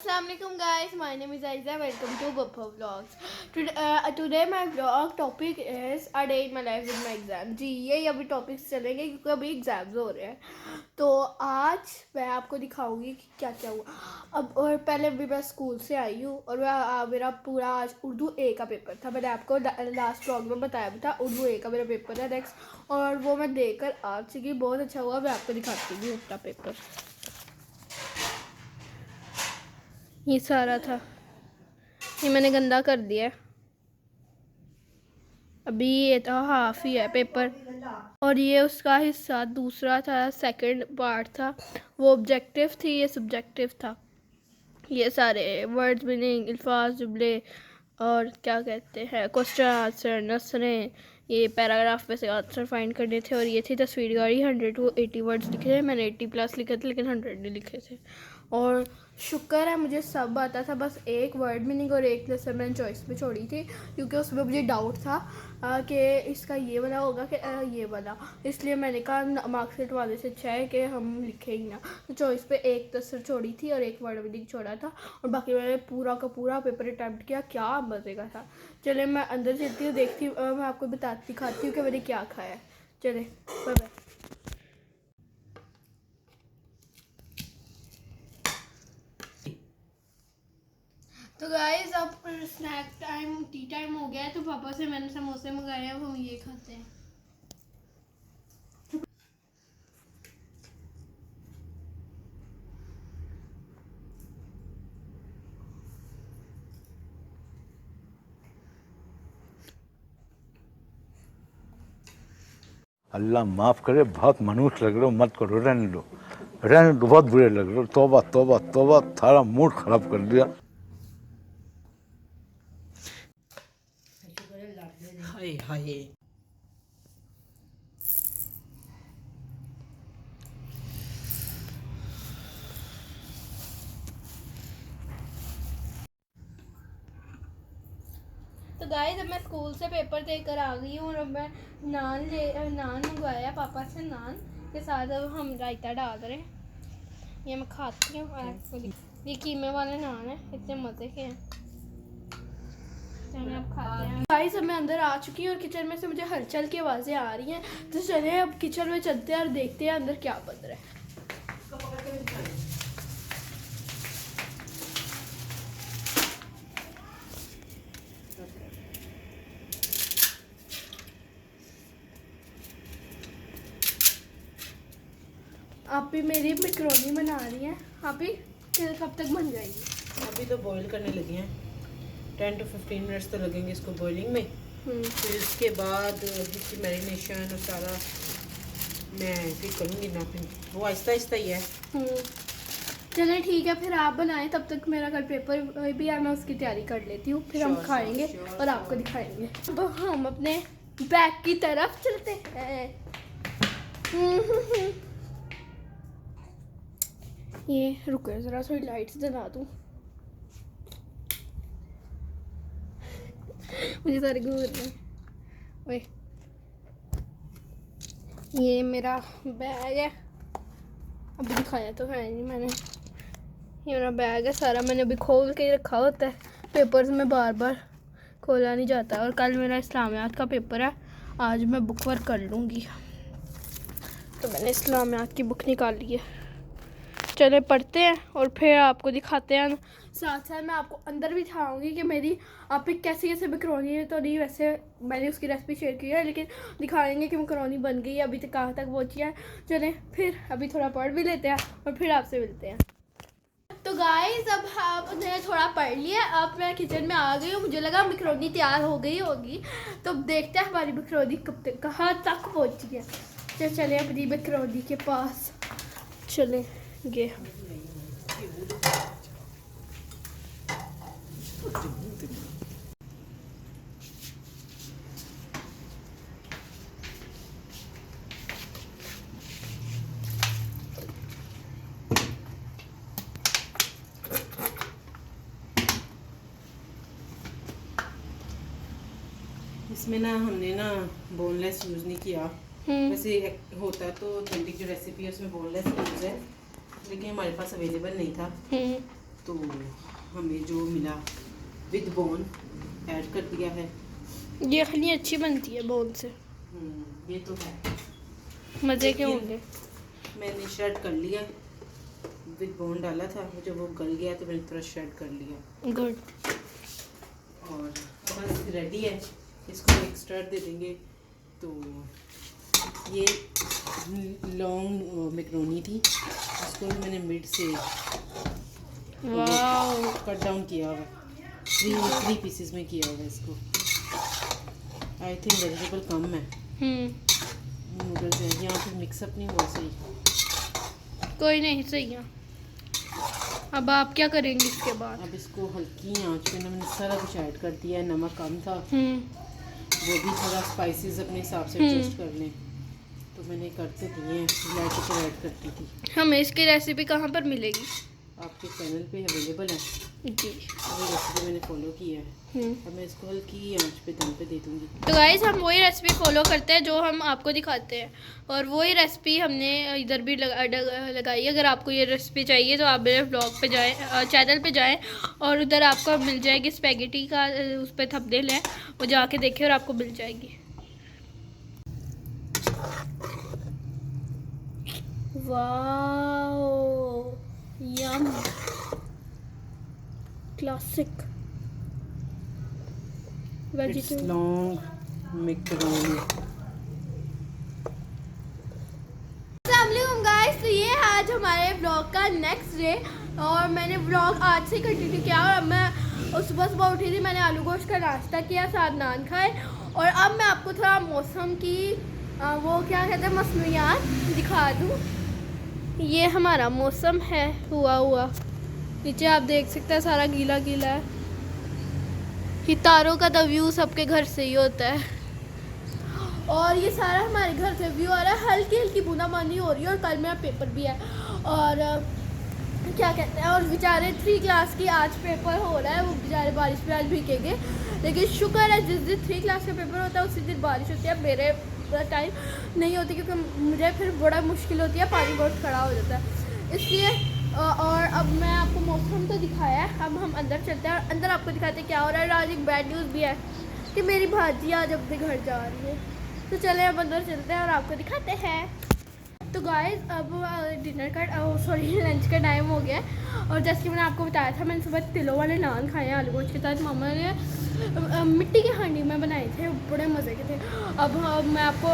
Assalamualaikum guys, my name is Aiza. Welcome to Bappa Vlogs. Today my vlog topic is a day in my life with my exam. जी ये अभी topics चलेंगे क्योंकि अभी exams हो रहे हैं. तो आज मैं आपको दिखाऊंगी कि क्या क्या हुआ. अब और पहले अभी मैं स्कूल से आई हूँ और मेरा पूरा आज उर्दू ए का पेपर था. मैंने आपको लास्ट व्लॉग में बताया भी था उर्दू ए का मेरा पेपर है नेक्स्ट, और वो मैं देकर आ चुकी. बहुत अच्छा हुआ. मैं आपको दिखाती हूँ अपना पेपर. ये सारा था, ये मैंने गंदा कर दिया. अभी ये तो हाफ ही है पेपर, और ये उसका हिस्सा दूसरा था, सेकंड पार्ट था. वो ऑब्जेक्टिव थी, ये सब्जेक्टिव था. ये सारे वर्ड्स मीनिंग, अल्फाज, जुमले और क्या कहते हैं क्वेश्चन आंसर, नसरें, ये पैराग्राफ में से आंसर फाइंड करने थे. और ये थी तस्वीर गाड़ी. 100 to 80 वर्ड्स लिखे थे. मैंने 80+ लिखे थे लेकिन 100 नहीं लिखे थे. और शुक्र है मुझे सब आता था. बस एक वर्ड मीनिंग और एक लेसन मैंने चॉइस पे छोड़ी थी क्योंकि उसमें मुझे डाउट था कि इसका ये वाला होगा कि ये वाला. इसलिए मैंने कहा मार्कशीट वाले से अच्छा है कि हम लिखे ही ना. तो चॉइस पे एक तस्वीर छोड़ी थी और एक वर्ड मीनिंग छोड़ा था, और बाकी मैंने पूरा का पूरा पेपर अटैम्प्ट किया. क्या मज़े का था. चले मैं अंदर चलती हूँ, देखती हूँ, मैं आपको दिखाती हूँ कि मैंने क्या खाया. चले बाय बाय. तो गाइस अब स्नैक टाइम, टी टाइम हो गया है. तो पापा से मैंने समोसे मंगाए हैं, अब हम ये खाते हैं. अल्लाह माफ़ करे, बहुत मनुष्य लग रहे हो, मत करो, रहने दो, बहुत बुरे लग रहे हो. तौबा तौबा तौबा, थारा मूड खराब कर दिया. हाय हाय. तो गाइस अब मैं स्कूल से पेपर देकर आ गई हूँ, और अब मैं नान मंगवाया पापा से. नान के साथ अब हम रायता डाल रहे हैं. ये मैं खाती हूँ. ये कीमे वाले नान है, इतने मज़े के हैं. चलिए अब खाते हैं. गाइस अब मैं अंदर आ चुकी हूँ और किचन में से मुझे हलचल की आवाज़ें आ रही हैं. तो चलिए अब किचन में चलते हैं और देखते हैं अंदर क्या बन रहा है. आप भी मेरी मैक्रोनी बना रही हैं. आप भी कब तक बन जाएगी? अभी तो बॉईल करने लगे हैं. 10 to 15 मिनट्स तो लगेंगे इसको बॉइलिंग में. फिर इसके बाद इसकी मैरिनेशन और सारा मैं फिर करूँगी ना. फिर वो आहिस्ता आहिस्ता ही है. चलिए ठीक है, फिर आप बनाएं. तब तक मेरा कल पेपर भी है, मैं उसकी तैयारी कर लेती हूँ. फिर हम खाएंगे और आपको दिखाएंगे. अब हम अपने बैग की तरफ चलते हैं. ये रुको ज़रा, थोड़ी लाइट्स जला दूँ. मुझे सारे घूर रहे हैं. ओए, ये मेरा बैग है. अभी दिखाया तो है नहीं मैंने. ये मेरा बैग है सारा. मैंने अभी खोल के रखा होता है. पेपर्स में बार बार खोला नहीं जाता. और कल मेरा इस्लामियात का पेपर है. आज मैं बुक वर्क कर लूँगी, तो मैंने इस्लामियात की बुक निकाल ली है. चले पढ़ते हैं और फिर आपको दिखाते हैं. साथ साथ मैं आपको अंदर भी दिखाऊंगी कि मेरी आप पे कैसे कैसे मैक्रोनी है. तो नहीं, वैसे मैंने उसकी रेसिपी शेयर की है, लेकिन दिखाएंगे कि मैक्रोनी बन गई है अभी तक कहाँ तक पहुँची है. चलें फिर अभी थोड़ा पढ़ भी लेते हैं और फिर आपसे मिलते हैं. तो गाइस अब आपने थोड़ा पढ़ लिया. अब मैं किचन में आ गई हूँ. मुझे लगा मैक्रोनी तैयार हो गई होगी, तो देखते हैं हमारी मैक्रोनी कब तक कहाँ तक पहुँची है. तो चले अपनी मैक्रोनी के पास चले गए. इसमें ना हमने ना बोनलेस यूज़ नहीं किया. वैसे होता तो ऑथेंटिक जो रेसिपी है उसमें बोनलेस यूज़ है, लेकिन हमारे पास अवेलेबल नहीं था. तो हमें जो मिला विद बोन ऐड कर दिया है। ये खली अच्छी बनती है बोन से, ये तो है, मज़े के लेकिन होंगे। मैंने श्रेड कर लिया, विद बोन डाला था, जब वो गल गया तो मैंने थोड़ा श्रेड कर लिया। गुड। और बस रेडी है, इसको एक स्टार्ट दे देंगे। तो ये लॉन्ग मैकरोनी थी, इसको भी मैंने मिड से वाओ, कट डाउन किया हुआ, थ्री पीसेस में किया हुआ है इसको। आई थिंक वेजिटेबल कम है, नूडल्स है, यहाँ पे मिक्सअप नहीं हुआ सही। कोई नहीं, सही है। अब आप क्या करेंगे इसके बाद? अब इसको हल्की आंच पे ना मैंने सारा कुछ ऐड कर दिया है। नमक कम था, वो भी थोड़ा स्पाइसेस अपने हिसाब से एडजस्ट कर लें, तो मैंने करते दिए हैं। इलायची तो ऐड करती थी। हमें इसकी रेसिपी कहाँ पर मिलेगी? आपके चैनल पे अवेलेबल है जी। वो रेसिपी मैंने फॉलो की है। अब मैं इसको हल्की आंच पे दम पे दे दूँगी। तो गाइस हम वही रेसिपी फॉलो करते हैं जो हम आपको दिखाते हैं, और वही रेसिपी हमने इधर भी लगाई। अगर आपको ये रेसिपी चाहिए तो आप मेरे ब्लॉग पे जाएं, चैनल पे जाएं, और उधर आपको मिल जाएगी स्पैगेटी का, उस पर थंबनेल है, वो जाके देखिए और आपको मिल जाएगी। Wow, yum, classic vegetable long macaroni. Guys, तो ये है आज हमारे ब्लॉग का नेक्स्ट डे, और मैंने ब्लॉग आज से कंटिन्यू किया। और अब मैं सुबह सुबह उठी थी, मैंने आलू गोश्त का नाश्ता किया, साथ नान खाए, और अब मैं आपको थोड़ा मौसम की वो क्या कहते हैं मसनूयात दिखा दूँ। ये हमारा मौसम है हुआ नीचे आप देख सकते हैं, सारा गीला गीला है। ये तारों का तो व्यू सबके घर से ही होता है, और ये सारा हमारे घर से व्यू आ रहा है। हल्की हल्की बूंदाबांदी हो रही है, और कल मेरा पेपर भी है, और क्या कहते हैं, और बेचारे 3 क्लास की आज पेपर हो रहा है, वो बेचारे बारिश में आज भीगेंगे। लेकिन शुक्र है जिस दिन 3 क्लास का पेपर होता है उसी दिन बारिश होती है। मेरे टाइम नहीं होती, क्योंकि मुझे फिर बड़ा मुश्किल होती है, पानी बहुत खड़ा हो जाता है, इसलिए। और अब मैं आपको मौसम तो दिखाया है, अब हम अंदर चलते हैं, और अंदर आपको दिखाते हैं क्या हो रहा है। आज एक बैड न्यूज़ भी है कि मेरी भाजी आज अपने घर जा रही है, तो चले अब अंदर चलते हैं और आपको दिखाते हैं। तो गाइस, अब डिनर का लंच का टाइम हो गया है, और जैसे कि मैंने आपको बताया था, मैंने सुबह तिलों वाले नान खाए हैं आलू गोश्त के साथ। मामा ने मिट्टी की हांडी में बनाए थे, बड़े मज़े के थे। अब मैं आपको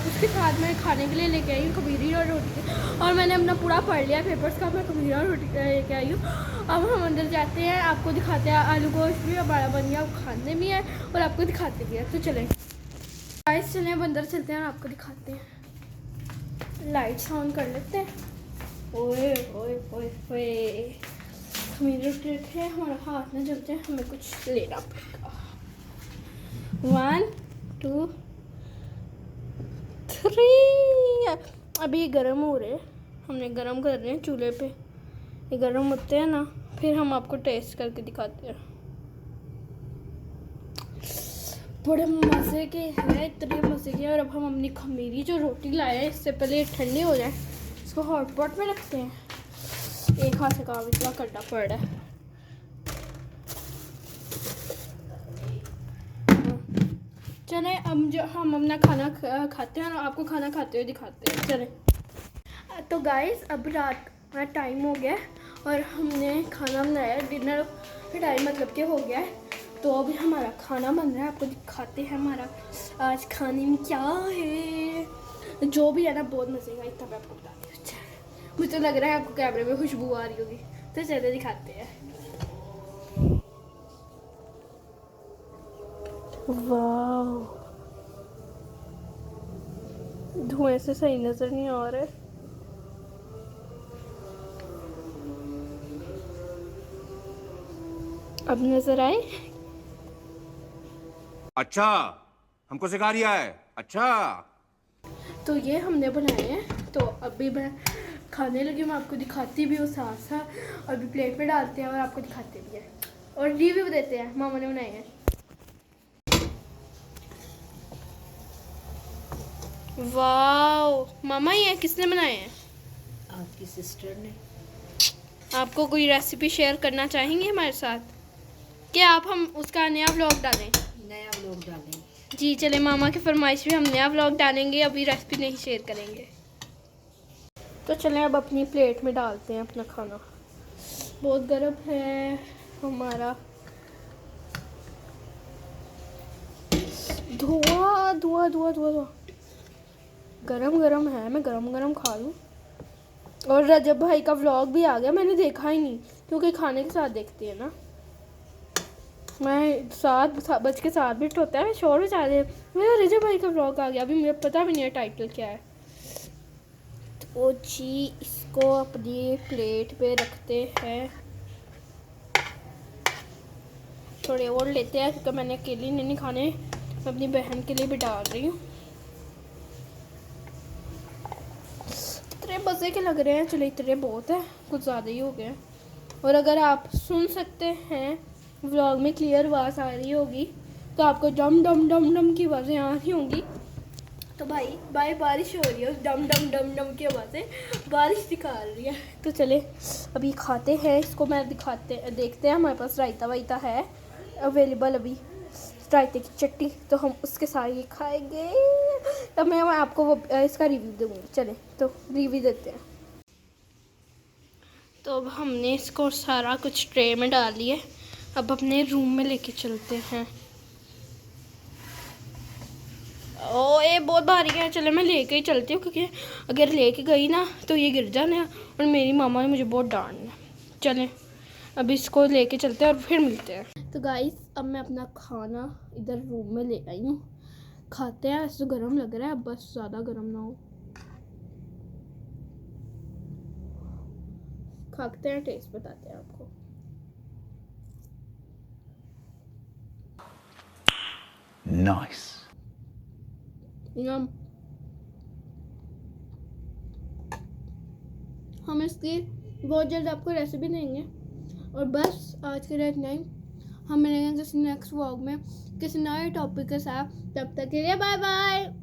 उसके साथ में खाने के लिए लेके आई हूँ खमीरी और रोटी, और मैंने अपना पूरा पढ़ लिया पेपर्स का, मैं खमीरी और रोटी लेके आई हूँ। अब हम अंदर जाते हैं, आपको दिखाते हैं। आलू गोश्त भी बड़ा बन गया, खाने भी है और आपको दिखाते भी है। तो चलें गाइस, चलें अब अंदर चलते हैं और आपको दिखाते हैं। लाइट्स ऑन कर लेते हैं। ओए ओए ओए ओए, खमीरी रोटी रखे हैं, हमारा हाथ ना जलते हैं, हमें कुछ लेना पड़ेगा। 1 2 3। अभी गर्म हो रहे हैं, हमने गर्म कर रहे हैं चूल्हे पे। ये गर्म होते हैं ना, फिर हम आपको टेस्ट करके दिखाते हैं। बड़े मज़े के हैं, इतने मज़े के। और अब हम अपनी खमीरी जो रोटी लाए हैं, इससे पहले ये ठंडी हो जाए, इसको हॉट पॉट में रखते हैं। एक हाथ से काम इतना करना पड़ रहा है। चलें, अब जो हम अपना खाना खाते हैं और आपको खाना खाते हुए दिखाते हैं। चलें। तो गाइस, अब रात का टाइम हो गया है, और हमने खाना बनाया, डिनर का टाइम मतलब कि हो गया है। तो अभी हमारा खाना बन रहा है, आपको दिखाते हैं हमारा आज खाने में क्या है। जो भी है ना, बहुत मज़े का, इतना मैं आपको बताती हूँ। अच्छा, मुझे तो लग रहा है आपको कैमरे में खुशबू आ रही होगी, तो चलिए दिखाते हैं। वाह, धुएं से सही नज़र नहीं आ रहा है। अब नज़र आए? अच्छा, हमको सिखा रिया है। अच्छा, तो ये हमने बनाए हैं। तो अभी मैं खाने लगी, मैं आपको दिखाती भी हूँ साथ साथ, और भी प्लेट में डालते हैं और आपको दिखाते भी हैं, और रिव्यू देते हैं। मामा ने बनाए हैं। वाओ, मामा ये किसने बनाए हैं? आपकी सिस्टर ने। आपको कोई रेसिपी शेयर करना चाहेंगे हमारे साथ? क्या आप हम उसका नया व्लॉग डालें? नया व्लॉग डालेंगे। जी चले, मामा की फरमाइश पे हम नया व्लॉग डालेंगे, अभी रेसिपी नहीं शेयर करेंगे। तो चलें अब अपनी प्लेट में डालते हैं अपना खाना। बहुत गर्म है हमारा, धुआं धुआं धुआं धुआं धुआं, गरम गरम है। मैं गरम गरम खा लूँ। और रजब भाई का व्लॉग भी आ गया, मैंने देखा ही नहीं क्योंकि खाने के साथ देखती है ना। मैं 7:07 होता है, शोर बचा रहे मेरा रजब भाई का व्लॉग आ गया। अभी मुझे पता भी नहीं है टाइटल क्या है। तो जी इसको अपनी प्लेट पे रखते हैं, थोड़े और लेते हैं क्योंकि मैंने अकेली नहीं खाने, मैं अपनी बहन के लिए भी डाल रही हूँ। इतने मज़े के लग रहे हैं। चलो इतने बहुत है, कुछ ज़्यादा ही हो गए। और अगर आप सुन सकते हैं, व्लॉग में क्लियर आवाज़ आ रही होगी, तो आपको डम डम डम डम की आवाज़ें आ रही होंगी, तो भाई बारिश हो रही है, उस डम डम डम डम की आवाज़ें बारिश दिखा रही है। तो चले अभी खाते हैं इसको। मैं देखते हैं, हमारे पास रायता वायता है अवेलेबल अभी, रायते की चटनी, तो हम उसके साथ ये खाएंगे। तब मैं आपको वो इसका रिव्यू दूँगी। चले तो रिव्यू देते हैं। तो अब हमने इसको सारा कुछ ट्रे में डाल लिया, अब अपने रूम में लेके चलते हैं। ओ ये बहुत भारी है। चले मैं लेके ही चलती हूँ, क्योंकि अगर लेके गई ना तो ये गिर जाना और मेरी मामा ने मुझे बहुत डांटना। चलें अब इसको लेके चलते हैं और फिर मिलते हैं। तो गाइस अब मैं अपना खाना इधर रूम में ले आई हूँ, खाते हैं। ऐसे गर्म लग रहा है, अब बस ज़्यादा गर्म ना हो। खाते हैं, टेस्ट बताते हैं आपको। नाइस। हम इसकी बहुत जल्द आपको रेसिपी देंगे। और बस आज के लिए इतना ही। हम मिलेंगे किसी नेक्स्ट व्लॉग में किसी नए टॉपिक के साथ। तब तक के लिए बाय बाय।